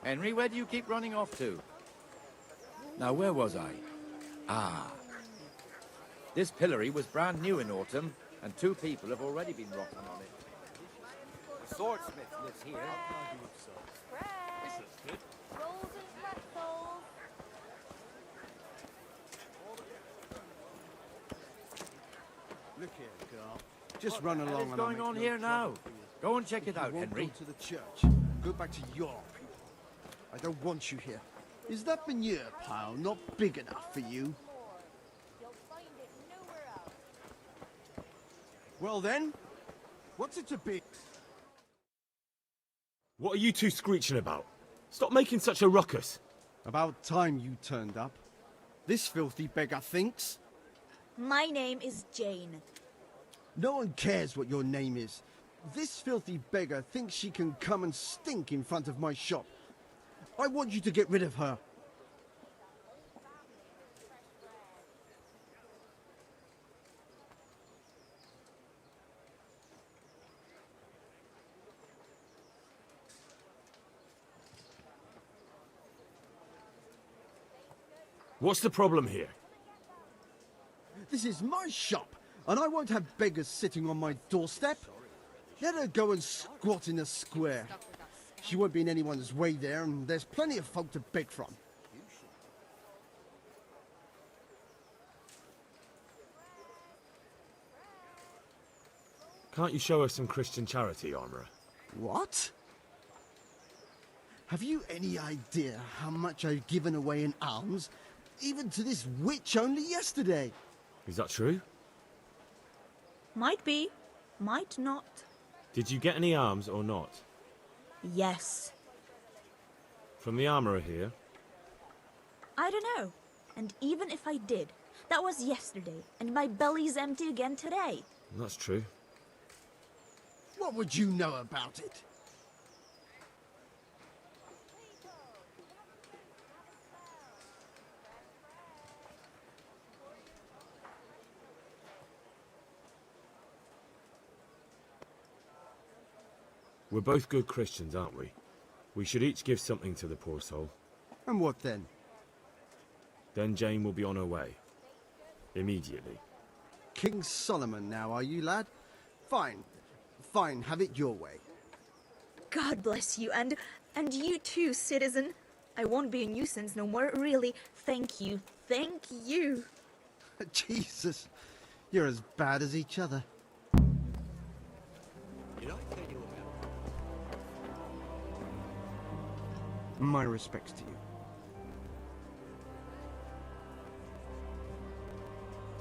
Henry, where do you keep running off to? Now, where was I? Ah. This pillory was brand new in autumn, and 2 people have already been rotten on it. The swordsmith lives here. This looks good. Rolls and pretzels. Look here, girl. Just run along. What is and I'll going make on no here now? trouble for you. Go and check it out, You won't Henry. go to the church. Go back to York. I don't want you here. Is that manure pile not big enough for you? You'll find it nowhere else. Well then, what's it to be? What are you two screeching about? Stop making such a ruckus. About time you turned up. This filthy beggar thinks. My name is Jane. No one cares what your name is. This filthy beggar thinks she can come and stink in front of my shop. I want you to get rid of her. What's the problem here? This is my shop, and I won't have beggars sitting on my doorstep. Let her go and squat in the square. She won't be in anyone's way there, and there's plenty of folk to beg from. Can't you show us some Christian charity, Armourer? What? Have you any idea how much I've given away in alms, even to this witch only yesterday? Is that true? Might be, might not. Did you get any alms or not? Yes. From the Armourer here? I don't know. And even if I did, that was yesterday, and my belly's empty again today. That's true. What would you know about it? We're both good Christians, aren't we? We should each give something to the poor soul. And what then? Then Jane will be on her way. Immediately. King Solomon now, are you, lad? Fine. Fine, have it your way. God bless you, and you too, citizen. I won't be a nuisance no more, really. Thank you. Thank you. Jesus, you're as bad as each other. My respects to you.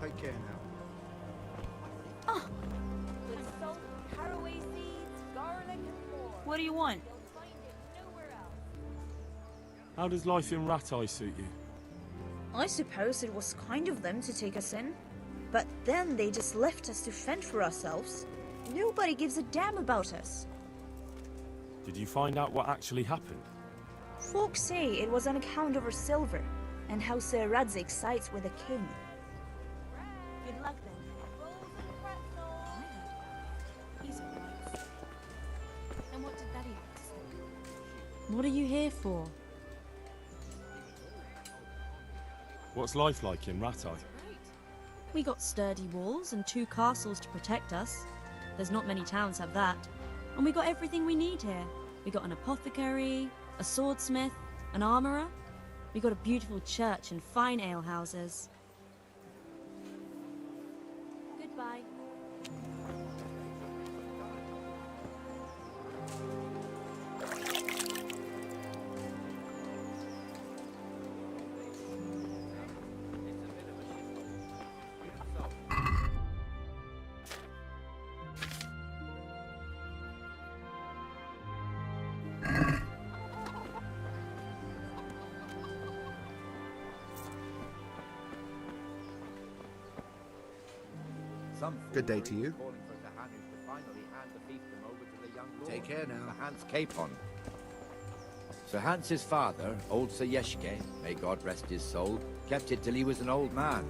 Take care now. With salt, caraway seeds, garlic, and more. What do you want? You'll find it nowhere else. How does life in Rat Eye suit you? I suppose it was kind of them to take us in. But then they just left us to fend for ourselves. Nobody gives a damn about us. Did you find out what actually happened? Folk say it was on account of her silver, and how Sir Radzig sides with the king. Good luck then. Rolls and pretzels. He's alright. And what did Daddy have to say? What are you here for? What's life like in Rat Eye? We got sturdy walls and 2 castles to protect us. There's not many towns have that. And we got everything we need here. We got an apothecary, a swordsmith, an armourer. We got a beautiful church and fine alehouses. Goodbye. Good day to you. Take care now. Sir Hans Capon. Sir Hans's father, old Sir Yeshke, may God rest his soul, kept it till he was an old man.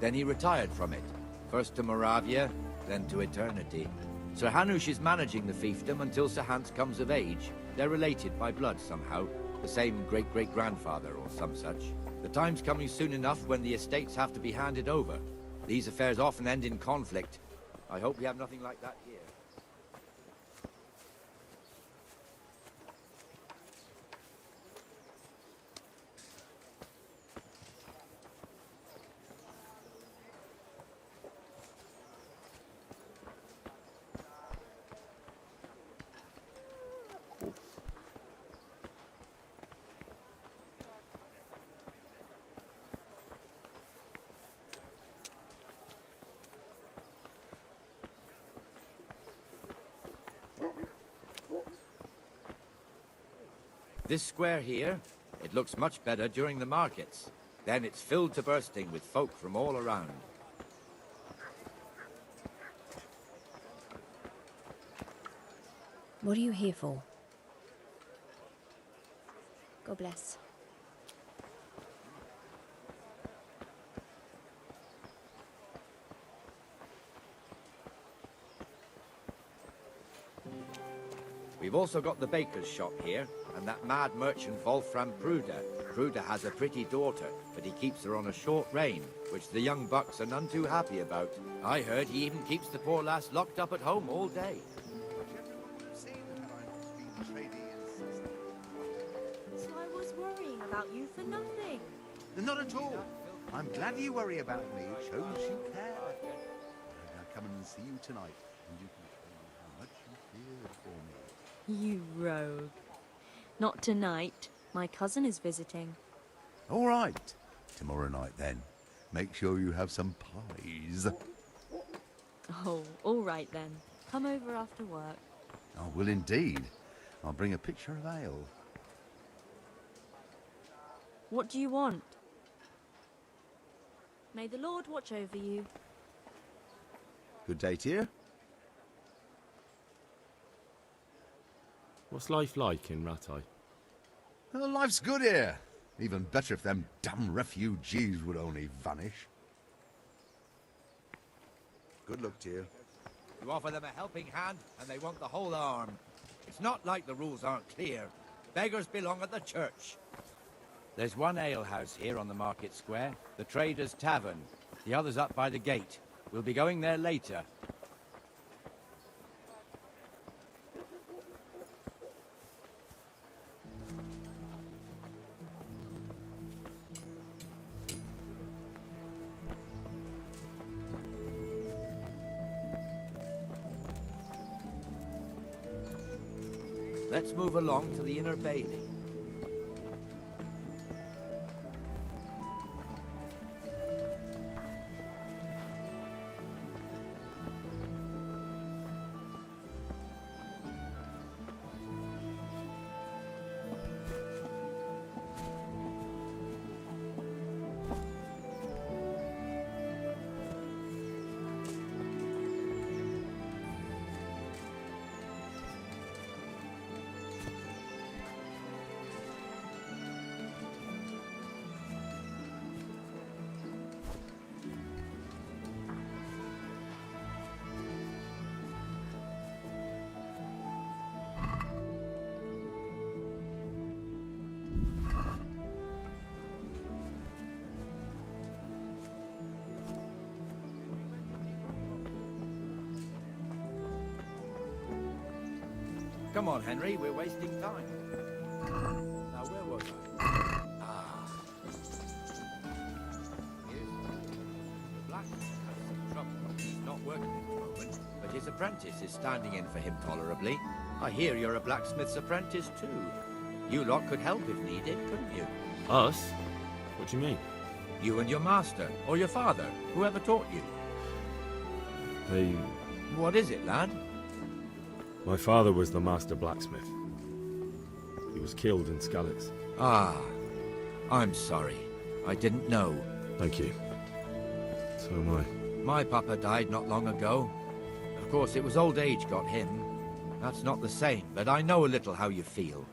Then he retired from it, first to Moravia, then to eternity. Sir Hanush is managing the fiefdom until Sir Hans comes of age. They're related by blood somehow, The same great-great-grandfather or some such. The time's coming soon enough when the estates have to be handed over. These affairs often end in conflict. I hope we have nothing like that here. This square here, it looks much better during the markets. Then it's filled to bursting with folk from all around. What are you here for? God bless. We've also got the baker's shop here, and that mad merchant Wolfram Pruder. Pruder has a pretty daughter, but he keeps her on a short rein, which the young bucks are none too happy about. I heard he even keeps the poor lass locked up at home all day. So I was worrying about you for nothing. Not at all. I'm glad you worry about me. It shows you care. I'll come and see you tonight, and you can tell me how much you feared for me. You rogue. Not tonight. My cousin is visiting. All right. Tomorrow night, then. Make sure you have some pies. Oh, all right then. Come over after work. I will indeed. I'll bring a pitcher of ale. What do you want? May the Lord watch over you. Good day to you. What's life like in Rattay? Well, life's good here. Even better if them damn refugees would only vanish. Good luck to you. You offer them a helping hand, and they want the whole arm. It's not like the rules aren't clear. Beggars belong at the church. There's one alehouse here on the market square, the Trader's Tavern. The other's up by the gate. We'll be going there later. Let's move along to the Inner Bailey. Come on, Henry, we're wasting time. Now, where was I? Ah. Here's the blacksmith has some trouble. He's not working at the moment, but his apprentice is standing in for him tolerably. I hear you're a blacksmith's apprentice, too. You lot could help if needed, couldn't you? Us? What do you mean? You and your master, or your father, whoever taught you. They... What is it, lad? My father was the master blacksmith. He was killed in Skalitz. Ah, I'm sorry. I didn't know. Thank you. So am I. My papa died not long ago. Of course, it was old age got him. That's not the same, but I know a little how you feel.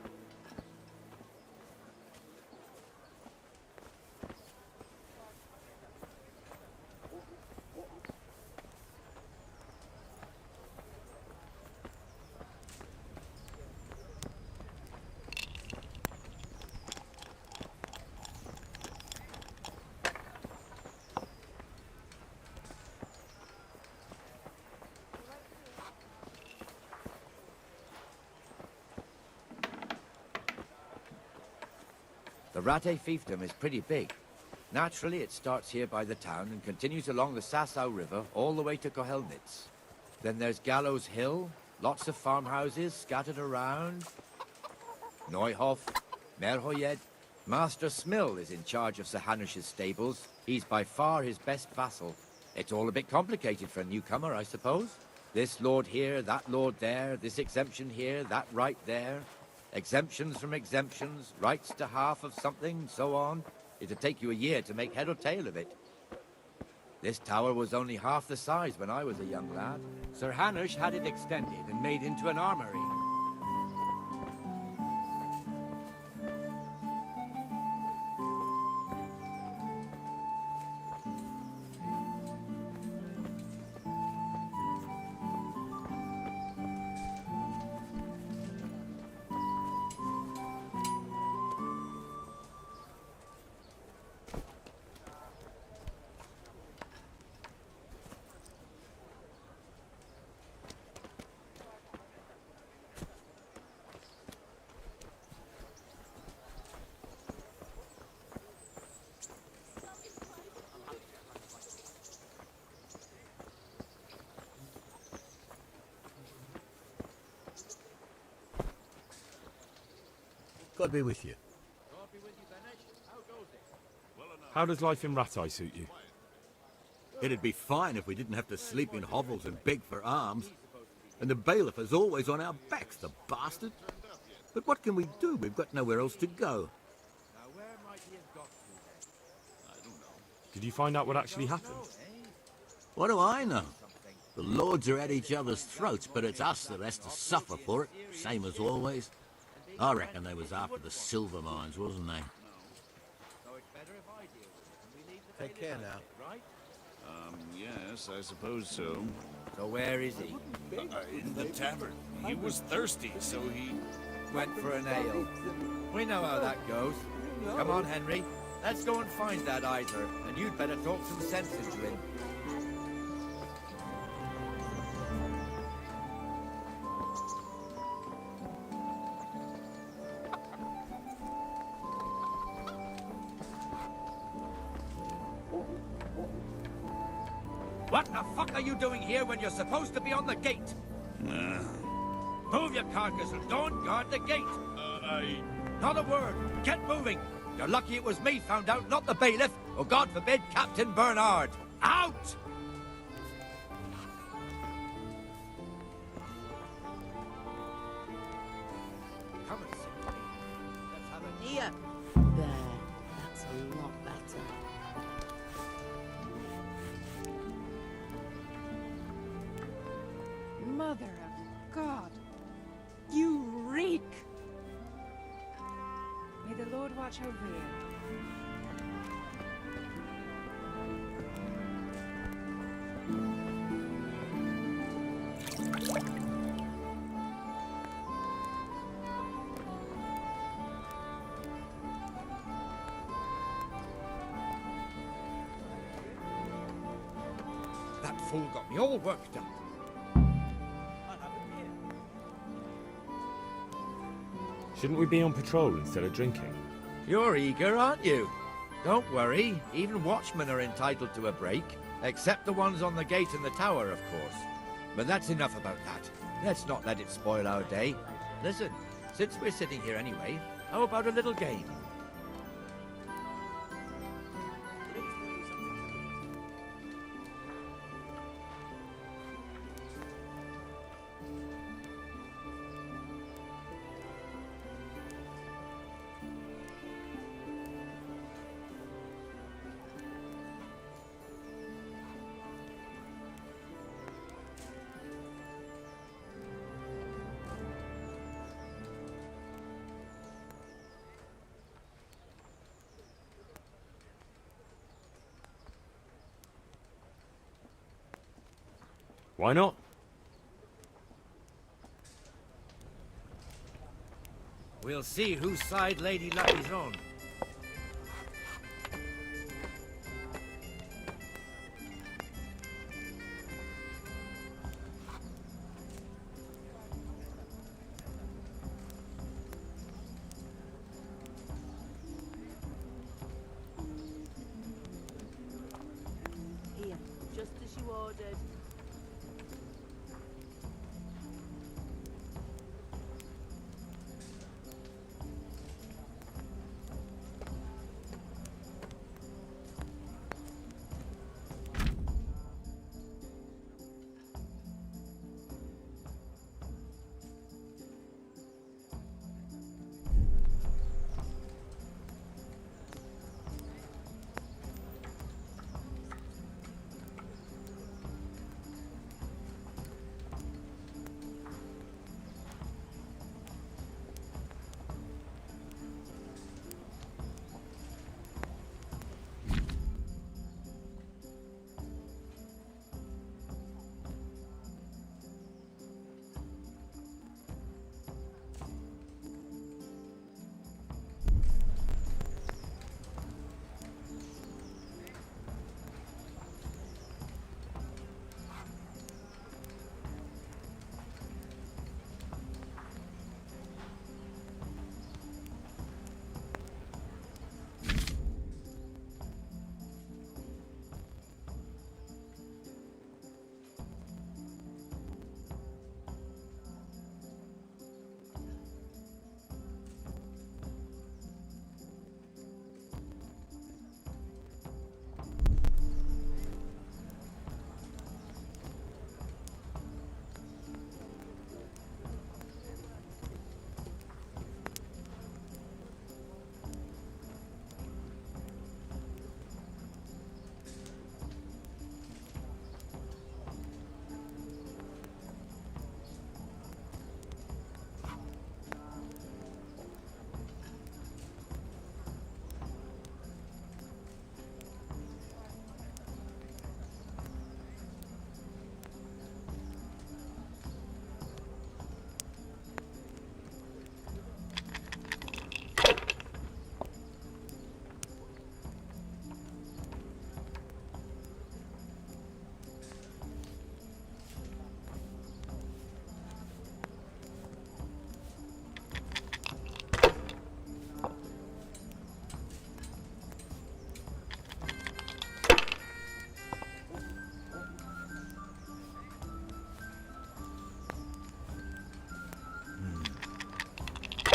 The Rate fiefdom is pretty big. Naturally, it starts here by the town and continues along the Sasau River all the way to Kohelnitz. Then there's Gallows Hill, lots of farmhouses scattered around. Neuhof, Merhoyed. Master Smill is in charge of Sir Hanush's stables. He's by far his best vassal. It's all a bit complicated for a newcomer, I suppose. This lord here, that lord there, this exemption here, that right there. Exemptions from exemptions, rights to half of something, so on. It'd take you a year to make head or tail of it. This tower was only half the size when I was a young lad. Sir Hanush had it extended and made into an armory. God be with you. How does life in Rattay suit you? It'd be fine if we didn't have to sleep in hovels and beg for alms. And the bailiff is always on our backs, the bastard. But what can we do? We've got nowhere else to go. Did you find out what actually happened? What do I know? The lords are at each other's throats, but it's us that has to suffer for it, same as always. I reckon they was after the silver mines, wasn't they? Take care now. Yes, I suppose so. So where is he? In the tavern. He was thirsty, so he... Went for an ale. We know how that goes. Come on, Henry. Let's go and find that Iser, and you'd better talk some sense into him. What the fuck are you doing here when you're supposed to be on the gate? Move your carcass and don't guard the gate. Not a word. Get moving. You're lucky it was me found out, not the bailiff, or God forbid, Captain Bernard. Out! Come and sit with me. Let's have a... Here. There. That's a lot better. Mother of God. You reek! May the Lord watch over you. That fool got me all worked up. Shouldn't we be on patrol instead of drinking? You're eager, aren't you? Don't worry, even watchmen are entitled to a break. Except the ones on the gate and the tower, of course. But that's enough about that. Let's not let it spoil our day. Listen, since we're sitting here anyway, how about a little game? Why not? We'll see whose side Lady Luck is on. just as you ordered.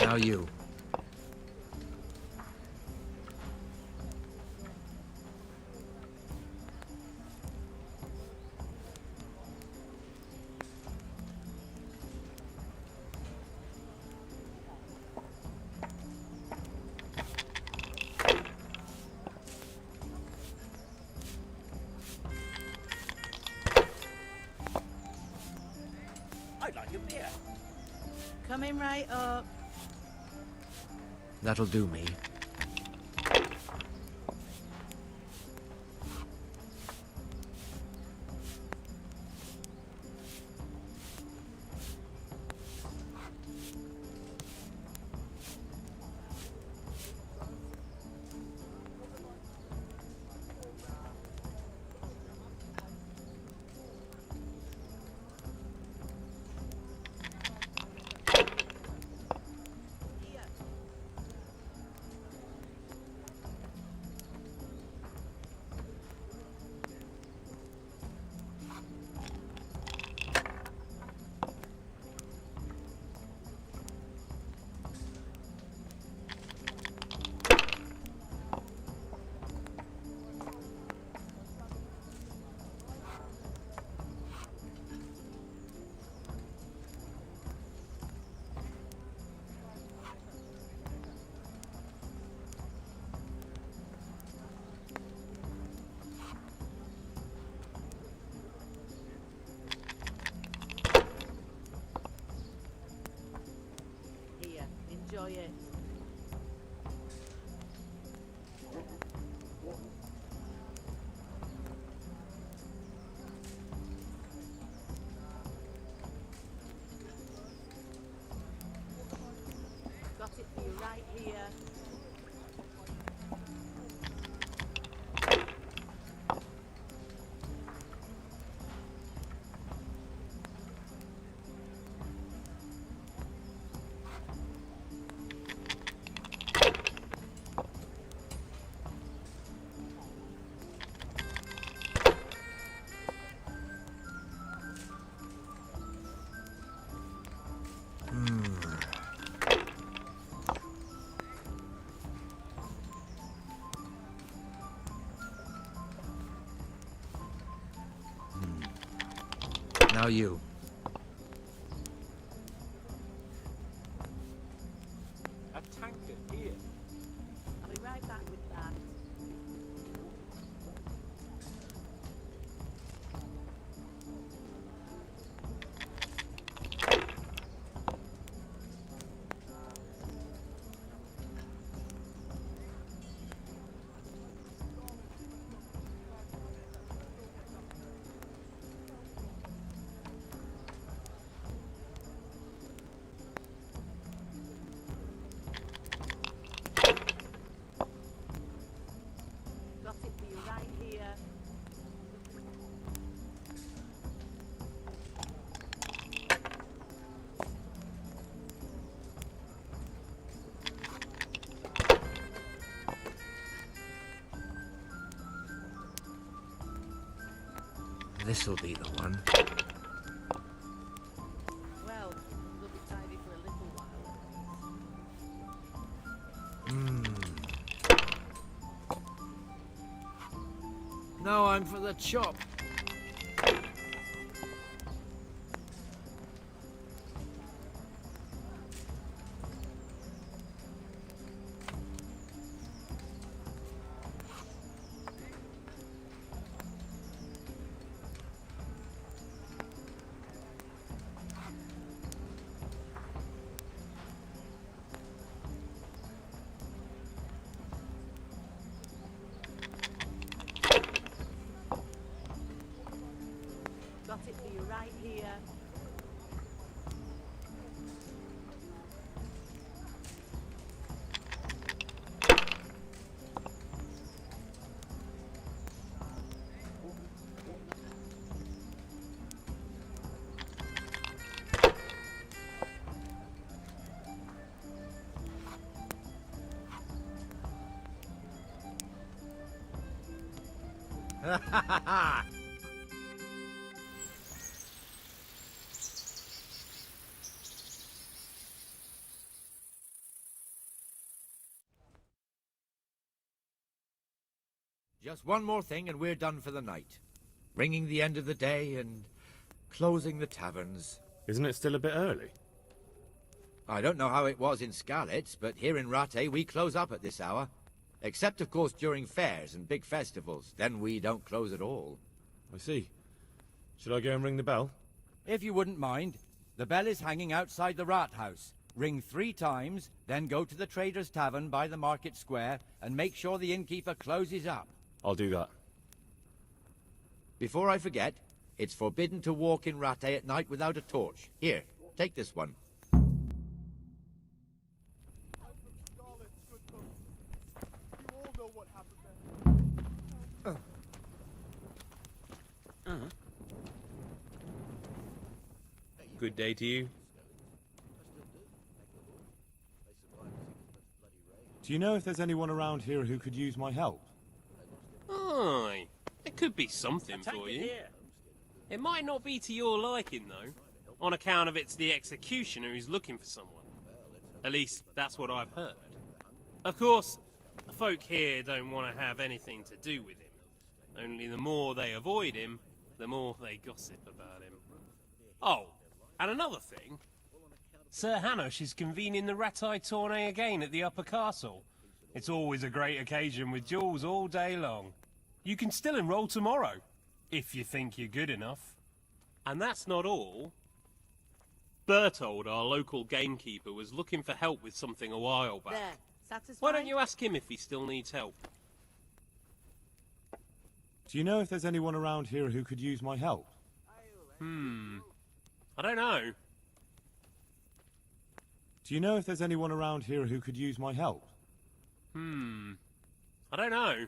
Now you. I'd like a beer. Coming right up. That'll do me. Here, enjoy it. Got it for you right here. Now you. A tankard here. I'll be right back with that. Got it for you right here. This'll be the one. Well, we'll be tidy for a little while. No, I'm for the chop. Got it for you right here. Just one more thing and we're done for the night. Ringing the end of the day and closing the taverns. Isn't it still a bit early? I don't know how it was in Skalitz, but here in Rattay we close up at this hour. Except, of course, during fairs and big festivals. Then we don't close at all. I see. Should I go and ring the bell? If you wouldn't mind, the bell is hanging outside the rat house. Ring 3 times, then go to the Trader's Tavern by the market square and make sure the innkeeper closes up. I'll do that. Before I forget, it's forbidden to walk in Rattay at night without a torch. Here, take this one. Good day to you. Do you know if there's anyone around here who could use my help? Aye, there could be something for you. It might not be to your liking, though, on account of it's the executioner who's looking for someone. At least, that's what I've heard. Of course, the folk here don't want to have anything to do with him. Only the more they avoid him, the more they gossip about him. Oh, and another thing. Sir Hanush is convening the Rattay tourney again at the Upper Castle. It's always a great occasion with duels all day long. You can still enroll tomorrow, if you think you're good enough. And that's not all. Bertold, our local gamekeeper, was looking for help with something a while back. There, satisfied? Why don't you ask him if he still needs help? Do you know if there's anyone around here who could use my help? I don't know. Do you know if there's anyone around here who could use my help? I don't know.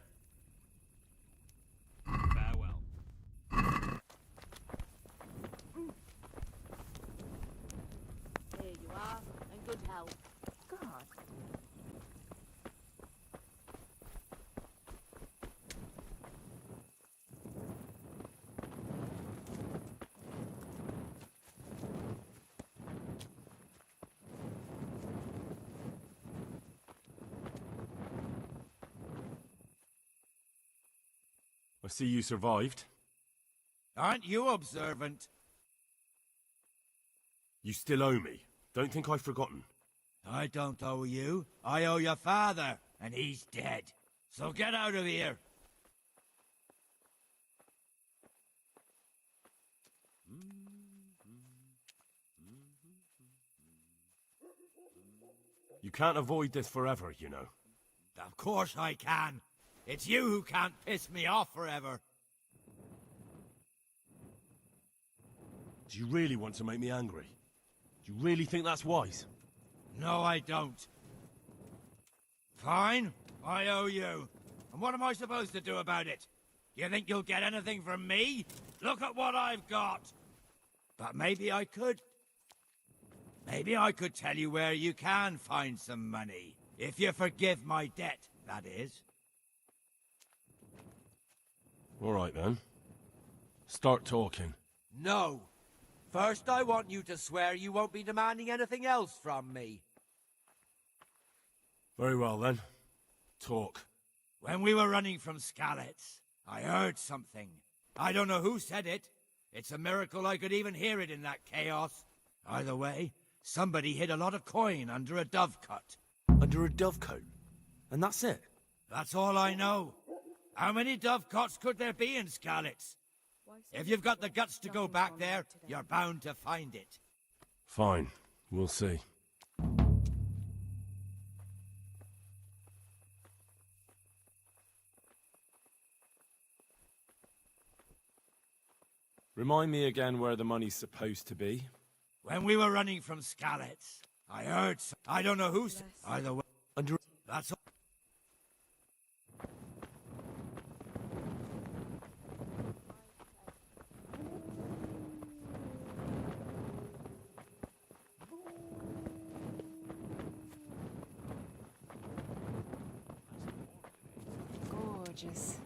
Farewell. Here you are, and good health. God. I see you survived. Aren't you observant? You still owe me. Don't think I've forgotten. I don't owe you. I owe your father, and he's dead. So get out of here. You can't avoid this forever, you know. Of course I can. It's you who can't piss me off forever. Do you really want to make me angry? Do you really think that's wise? No, I don't. Fine, I owe you. And what am I supposed to do about it? Do you think you'll get anything from me? Look at what I've got. But maybe I could. Maybe I could tell you where you can find some money. If you forgive my debt, that is. All right, then. Start talking. No. First, I want you to swear you won't be demanding anything else from me. Very well, then. Talk. When we were running from Skalitz, I heard something. I don't know who said it. It's a miracle I could even hear it in that chaos. Either way, somebody hid a lot of coin under a dovecote. Under a dovecote? And that's it? That's all I know. How many dovecotes could there be in Skalitz? If you've got the guts to go back there, you're bound to find it. Fine. We'll see. Remind me again where the money's supposed to be. When we were running from Skalitz, I heard I don't know who said. Either way, Under... that's all. Gorgeous.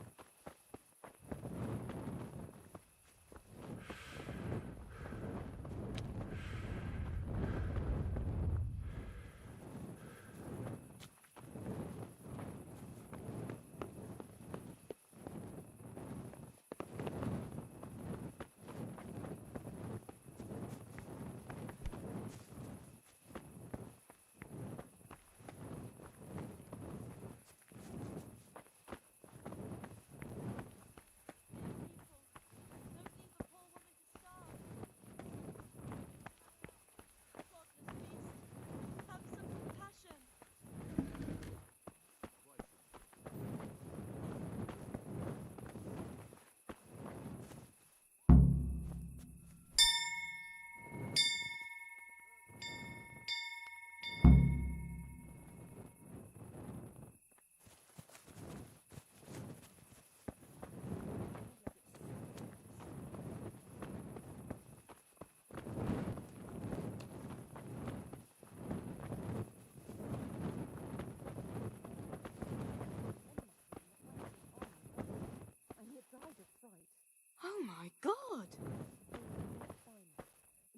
Oh my god!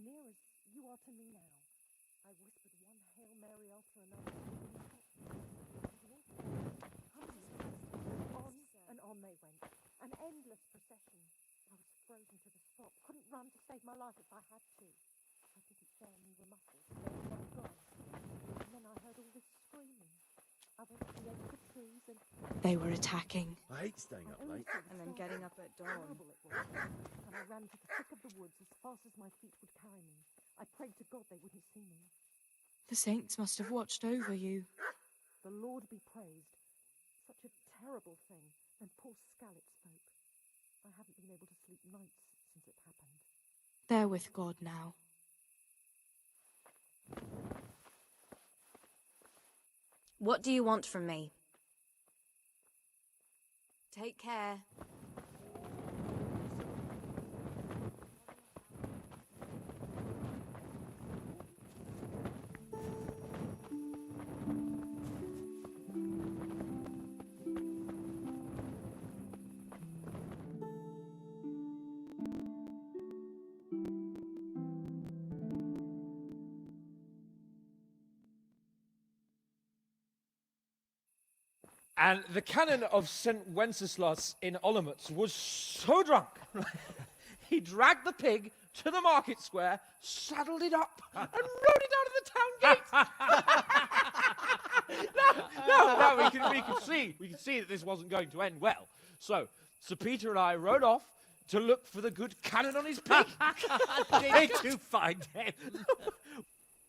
Near as you are to me now, I whispered one Hail Mary after another. On and on they went, an endless procession. I was frozen to the spot, couldn't run to save my life if I had to. I didn't dare move a muscle, so they were not gone. And then I heard all this screaming. I went to the edge of the trees and... They were attacking. I hate staying up late. And then getting up at dawn. Terrible it was. And I ran to the thick of the woods as fast as my feet would carry me. I prayed to God they wouldn't see me. The saints must have watched over you. The Lord be praised. Such a terrible thing. And poor Skalitz spoke. I haven't been able to sleep nights since it happened. They're with God now. What do you want from me? Take care. And the canon of St. Wenceslas in Olomouc was so drunk, He dragged the pig to the market square, saddled it up, and rode it out of the town gate. No, we could see that this wasn't going to end well. So, Sir Peter and I rode off to look for the good cannon on his pig. Did you find him?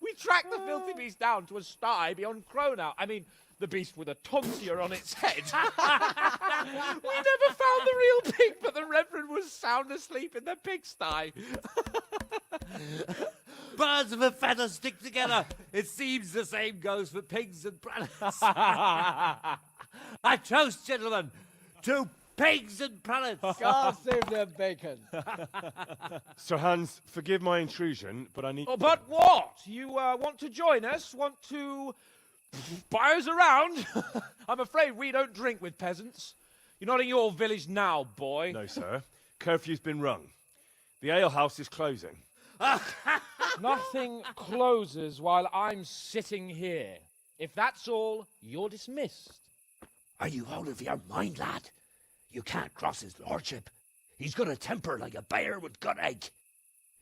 We tracked the filthy beast down to a sty beyond Cronau. I mean, the beast with a tonsure on its head. We never found the real pig, but the Reverend was sound asleep in the pigsty. Birds of a feather stick together. It seems the same goes for pigs and prelates. I toast, gentlemen, to pigs and prelates. God save the bacon. Sir Hans, forgive my intrusion, but I need... Oh, but what? You want to join us? Want to buy us around? I'm afraid we don't drink with peasants. You're not in your village now, boy. No, sir. Curfew's been rung. The alehouse is closing. Nothing closes while I'm sitting here. If that's all, you're dismissed. Are you out of your mind, lad? You can't cross his lordship. He's got a temper like a bear with gut ache.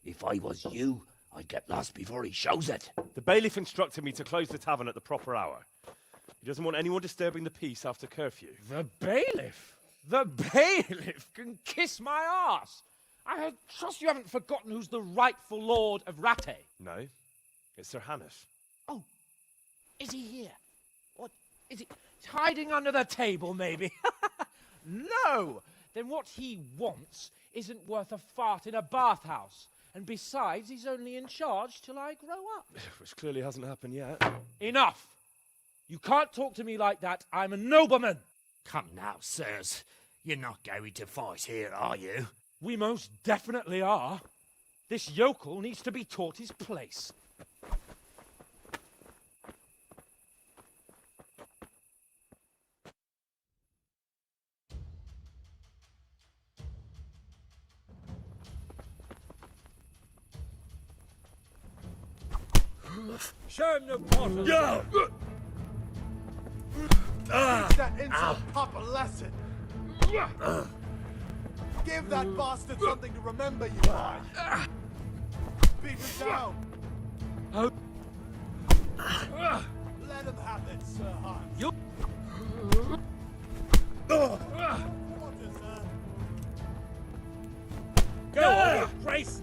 If I was you, I'd get lost before he shows it. The bailiff instructed me to close the tavern at the proper hour. He doesn't want anyone disturbing the peace after curfew. The bailiff? The bailiff can kiss my arse. I trust you haven't forgotten who's the rightful lord of Rattay. No, it's Sir Hannes. Oh, is he here? What, is he hiding under the table, maybe? No! Then what he wants isn't worth a fart in a bathhouse. And besides, he's only in charge till I grow up. Which clearly hasn't happened yet. Enough! You can't talk to me like that. I'm a nobleman. Come now, sirs. You're not going to fight here, are you? We most definitely are. This yokel needs to be taught his place. Show him no quarter. Yeah. Teach that insult pup a lesson. Give that bastard something to remember you by. Beat him down. Let him have it, Sir Hans. You. Quarter, sir. Go on, Grace.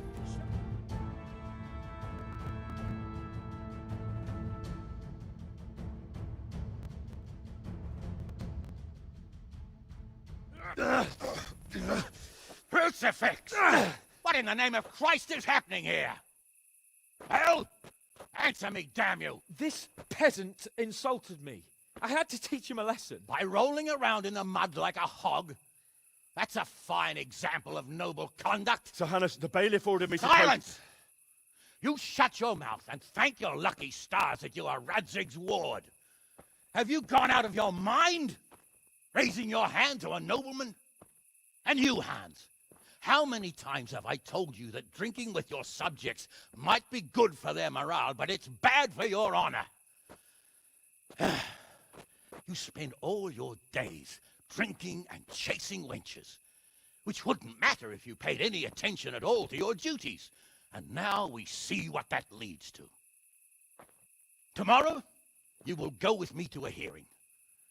Crucifix! What in the name of Christ is happening here? Hell? Answer me, damn you! This peasant insulted me. I had to teach him a lesson. By rolling around in the mud like a hog? That's a fine example of noble conduct. Sir Hannes, the bailiff ordered me to... Silence! You shut your mouth and thank your lucky stars that you are Radzig's ward. Have you gone out of your mind? Raising your hand to a nobleman? And you, Hans, how many times have I told you that drinking with your subjects might be good for their morale, but it's bad for your honor? You spend all your days drinking and chasing wenches, which wouldn't matter if you paid any attention at all to your duties. And now we see what that leads to. Tomorrow, you will go with me to a hearing.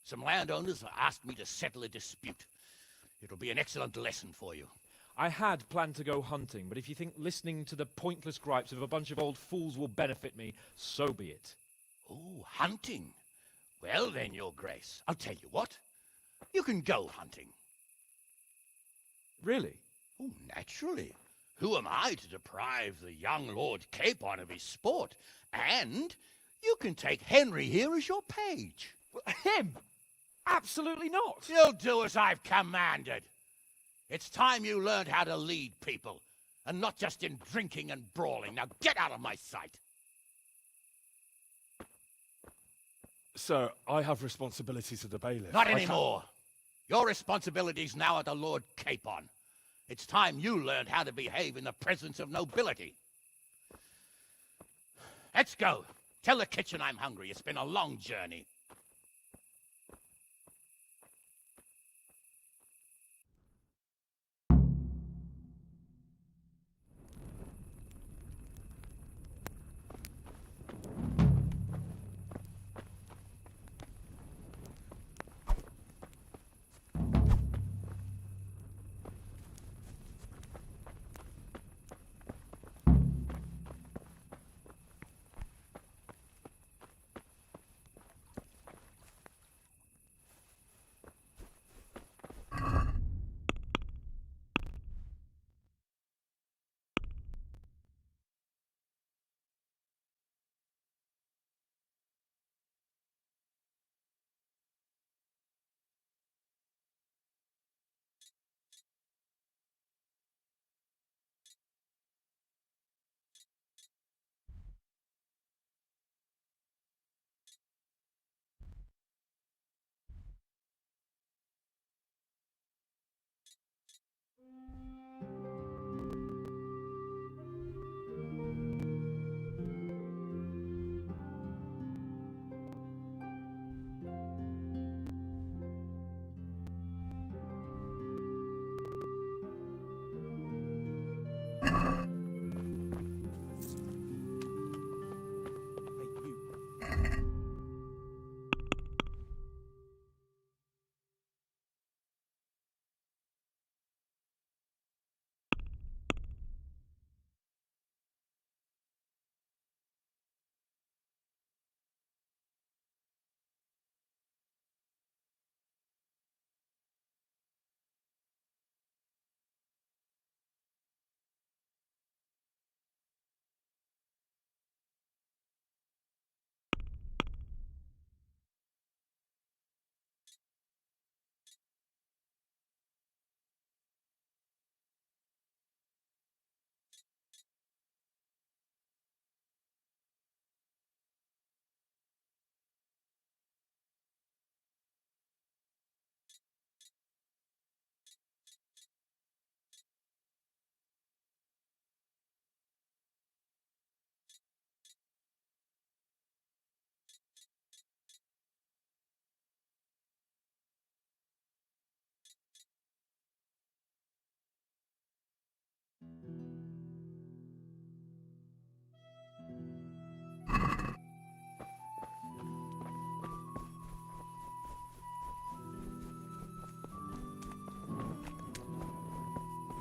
Some landowners have asked me to settle a dispute. It'll be an excellent lesson for you. I had planned to go hunting, but if you think listening to the pointless gripes of a bunch of old fools will benefit me, so be it. Oh, hunting? Well then, Your Grace, I'll tell you what. You can go hunting. Really? Oh, naturally. Who am I to deprive the young Lord Capon of his sport? And you can take Henry here as your page. Him? Absolutely not. You'll do as I've commanded. It's time you learned how to lead people, and not just in drinking and brawling. Now get out of my sight. Sir, I have responsibilities of the bailiff. Not anymore. Your responsibilities now are the Lord Capon. It's time you learned how to behave in the presence of nobility. Let's go. Tell the kitchen I'm hungry. It's been a long journey.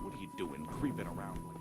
What are you doing, creeping around like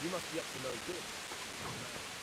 You must be up to no good.